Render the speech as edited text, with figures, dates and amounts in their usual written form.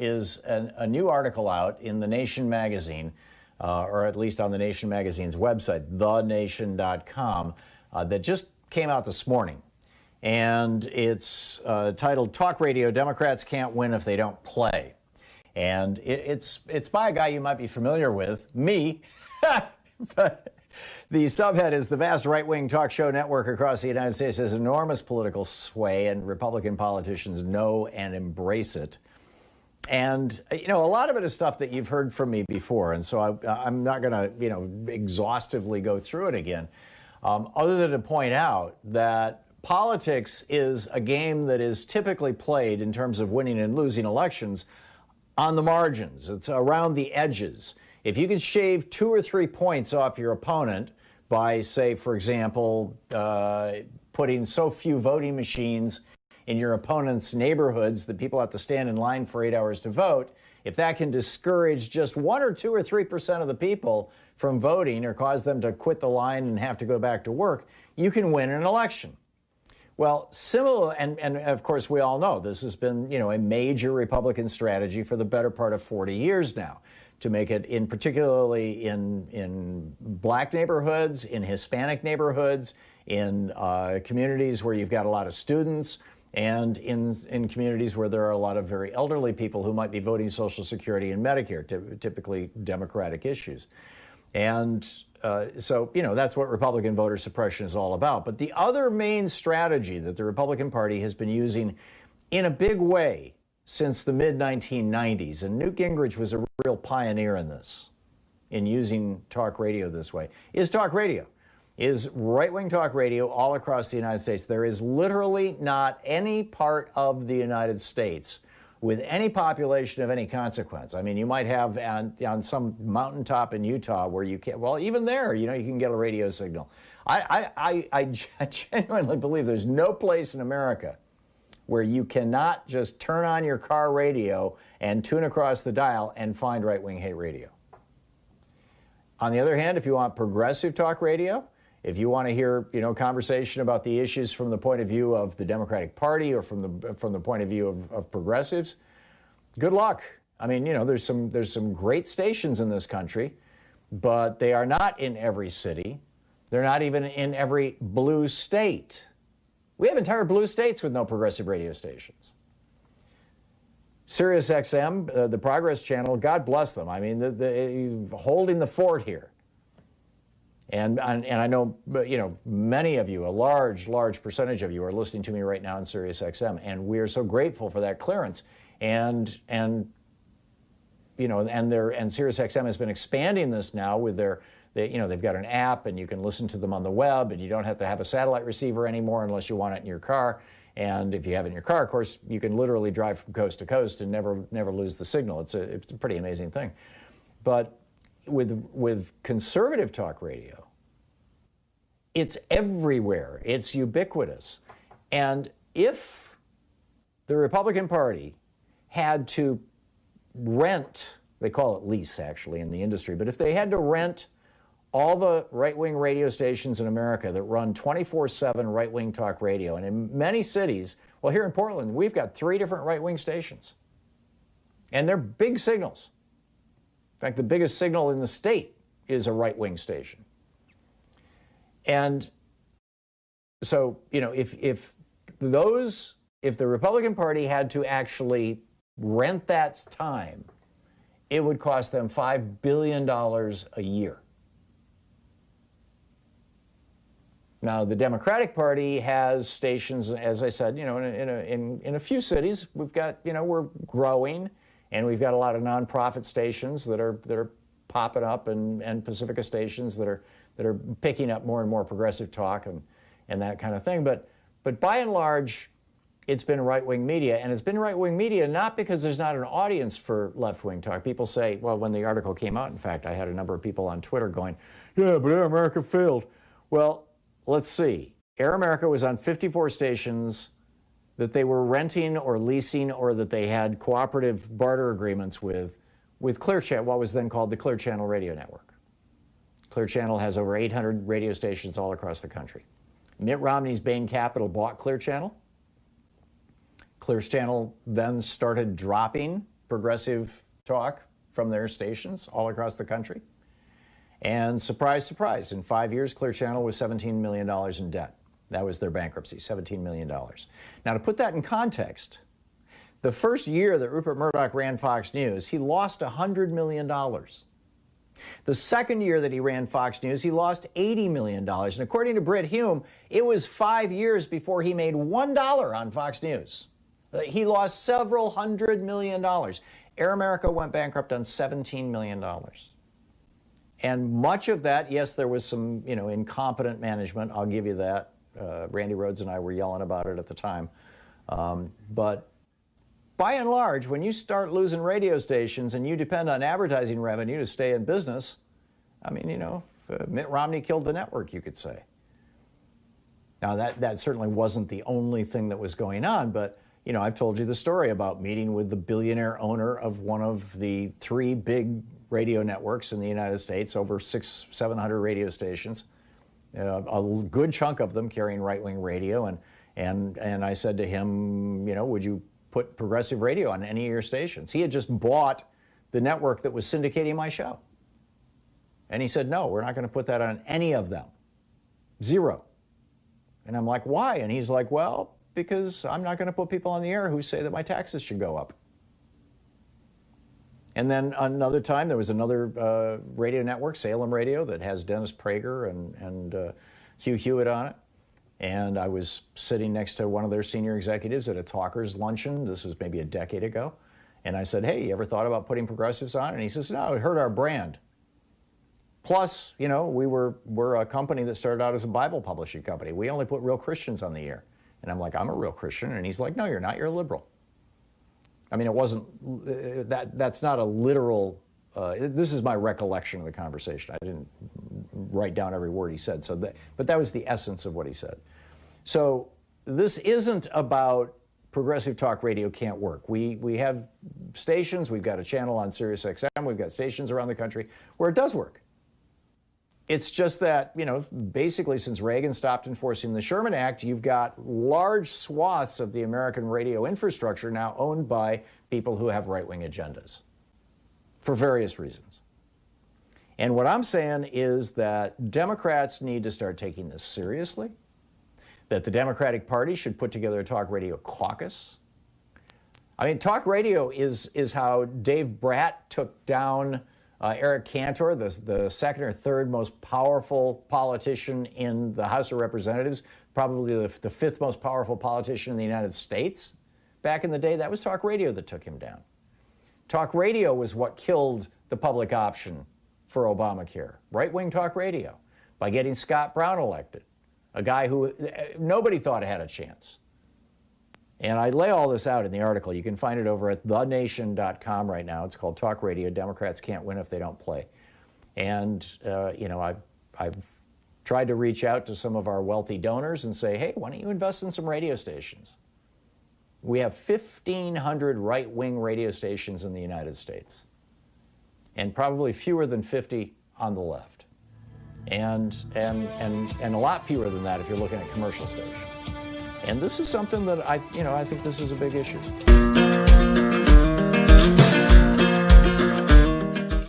is a new article out in The Nation magazine, or at least on The Nation magazine's website, thenation.com, that just came out this morning. And it's titled, "Talk Radio, Democrats Can't Win If They Don't Play." And it's by a guy you might be familiar with, me. The subhead is, "The vast right-wing talk show network across the United States has enormous political sway, and Republican politicians know and embrace it." And, you know, a lot of it is stuff that you've heard from me before, and so I'm not going to, you know, exhaustively go through it again, other than to point out that politics is a game that is typically played in terms of winning and losing elections on the margins. It's around the edges. If you can shave 2 or 3 points off your opponent by, say, for example, putting so few voting machines in your opponent's neighborhoods that people have to stand in line for 8 hours to vote, if that can discourage just 1 or 2 or 3% of the people from voting or cause them to quit the line and have to go back to work, you can win an election. Well, similar, and of course we all know this has been, you know, a major Republican strategy for the better part of 40 years now, to make it particularly in black neighborhoods, in Hispanic neighborhoods, in communities where you've got a lot of students, and in communities where there are a lot of very elderly people who might be voting Social Security and Medicare, typically Democratic issues. And so, you know, that's what Republican voter suppression is all about. But the other main strategy that the Republican Party has been using in a big way since the mid-1990s, and Newt Gingrich was a real pioneer in this, in using talk radio this way, is talk radio, is right-wing talk radio all across the United States. There is literally not any part of the United States with any population of any consequence. I mean, you might have on some mountaintop in Utah where you can't, well, even there, you know, you can get a radio signal. I genuinely believe there's no place in America where you cannot just turn on your car radio and tune across the dial and find right-wing hate radio. On the other hand, if you want progressive talk radio, if you want to hear, you know, conversation about the issues from the point of view of the Democratic Party or from the point of view of progressives, good luck. I mean, you know, there's some great stations in this country, but they are not in every city. They're not even in every blue state. We have entire blue states with no progressive radio stations. Sirius XM, the Progress Channel, God bless them. I mean, the holding the fort here. And I know, you know, many of you, a large percentage of you are listening to me right now on Sirius XM, and we are so grateful for that clearance. And you know, and Sirius XM has been expanding this now with you know, they've got an app, and you can listen to them on the web, and you don't have to have a satellite receiver anymore unless you want it in your car. And if you have it in your car, of course, you can literally drive from coast to coast and never lose the signal. It's a pretty amazing thing. But with conservative talk radio, it's everywhere. It's ubiquitous. And if the Republican Party had to rent, they call it lease actually in the industry, but if they had to rent all the right-wing radio stations in America that run 24/7 right-wing talk radio, and in many cities, well, here in Portland, we've got 3 different right-wing stations. And they're big signals. In fact, the biggest signal in the state is a right-wing station. And so, you know, if the Republican Party had to actually rent that time, it would cost them $5 billion a year. Now, the Democratic Party has stations, as I said, you know, in a few cities. We've got, you know, we're growing, and we've got a lot of nonprofit stations that are popping up, and Pacifica stations that are picking up more and more progressive talk and that kind of thing. But by and large, it's been right-wing media, and it's been right-wing media not because there's not an audience for left-wing talk. People say, well, when the article came out, in fact, I had a number of people on Twitter going, yeah, but Air America failed. Well, let's see. Air America was on 54 stations that they were renting or leasing, or that they had cooperative barter agreements with Clear Channel, what was then called the Clear Channel Radio Network. Clear Channel has over 800 radio stations all across the country. Mitt Romney's Bain Capital bought Clear Channel. Clear Channel then started dropping progressive talk from their stations all across the country. And surprise, surprise, in 5 years, Clear Channel was $17 million in debt. That was their bankruptcy, $17 million. Now, to put that in context, the first year that Rupert Murdoch ran Fox News, he lost $100 million. The second year that he ran Fox News, he lost $80 million. And according to Brit Hume, it was 5 years before he made $1 on Fox News. He lost several $100 million. Air America went bankrupt on $17 million. And much of that, yes, there was some, incompetent management. I'll give you that. Randy Rhoads and I were yelling about it at the time. But by and large, when you start losing radio stations and you depend on advertising revenue to stay in business, Mitt Romney killed the network, you could say. Now, that certainly wasn't the only thing that was going on, but, I've told you the story about meeting with the billionaire owner of one of the 3 big radio networks in the United States, over 700 radio stations, a good chunk of them carrying right-wing radio, and I said to him, would you put progressive radio on any of your stations? He had just bought the network that was syndicating my show. And he said, no, we're not going to put that on any of them. 0. And I'm like, why? And he's like, well, because I'm not going to put people on the air who say that my taxes should go up. And then another time, there was another radio network, Salem Radio, that has Dennis Prager and Hugh Hewitt on it. And I was sitting next to one of their senior executives at a talkers luncheon. This was maybe a decade ago. And I said, hey, you ever thought about putting progressives on? And he says, no, it hurt our brand. Plus, we're a company that started out as a Bible publishing company. We only put real Christians on the air. And I'm like, I'm a real Christian. And he's like, no, you're not. You're a liberal. It wasn't, that's not a literal, this is my recollection of the conversation. I didn't write down every word he said. But that was the essence of what he said. So this isn't about progressive talk radio can't work. We have stations, we've got a channel on Sirius XM, we've got stations around the country where it does work. It's just that, basically since Reagan stopped enforcing the Sherman Act, you've got large swaths of the American radio infrastructure now owned by people who have right-wing agendas for various reasons. And what I'm saying is that Democrats need to start taking this seriously, that the Democratic Party should put together a talk radio caucus. Talk radio is how Dave Bratt took down Eric Cantor, the second or third most powerful politician in the House of Representatives, probably the 5th most powerful politician in the United States. Back in the day, that was talk radio that took him down. Talk radio was what killed the public option for Obamacare. Right-wing talk radio, by getting Scott Brown elected, a guy who nobody thought had a chance. And I lay all this out in the article. You can find it over at thenation.com right now. It's called Talk Radio. Democrats can't win if they don't play. And, I've tried to reach out to some of our wealthy donors and say, hey, why don't you invest in some radio stations? We have 1,500 right-wing radio stations in the United States, and probably fewer than 50 on the left. And a lot fewer than that if you're looking at commercial stations. And this is something that I think this is a big issue.